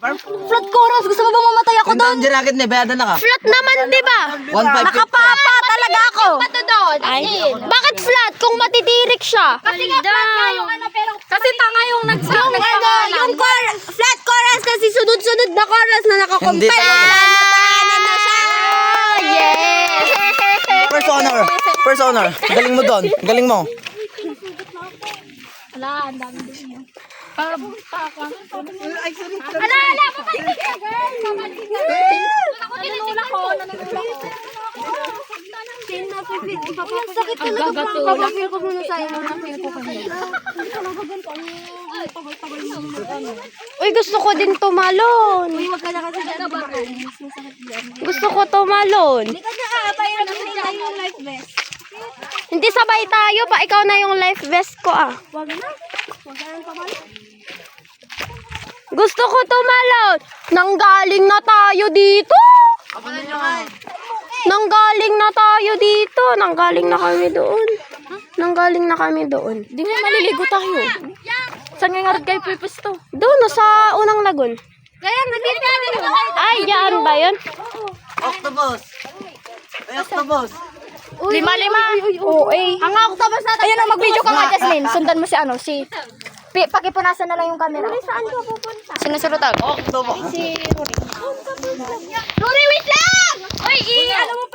Flat chorus, gusto mo bang mamatay ako doon? Ang jacket ni bayada na ka. Flat naman, di ba? 1,550. Nakapapa talaga ako. Pato doon. Ay, bakit flat kung matitirik siya? Kasi nga flat nga yung ano, pero... Kasi tanga yung Yung flat chorus kasi sunod-sunod na chorus na Hindi nakakompare. talaga. Na siya. Yes! First honor. First honor. Galing mo doon. Galing mo. Ala, ang dami din yun. Ala, papalitin ka, girl. Papalitin ka, girl. Ako tinutulak ko. Sakit Ang talaga. gagatulak. Papapil ko muna sa'yo. Uy, gusto ko din tumalon. Uy, wag ka na kasi dyan. Gusto ko tumalon. Hindi ka nakakabayan kasi tayo yung life vest. Hindi sabay tayo pa. Ikaw na yung life vest ko ah. Wag na. Wag na tumalon. Gusto ko tumalon. Nanggaling na tayo dito. Nanggaling na tayo dito. Nanggaling na kami doon. Nanggaling na kami doon. Di nga maliligo tayo. Saan nga nga kayo pwesto? Doon, no, sa unang lagun. Kaya nagtitiyado na tayo. Ay, yan ba yun? Octopus. Ay, octopus. Lima. Oo, eh. Ang octopus natin. Ayun, mag-video ka nga, Jasmine. Sundan mo si ano, si... Pakipunasan na lang yung camera. Saan ka pupunta? Sinusurutan. Octopus. Rory, wait lang! Uy, ano mo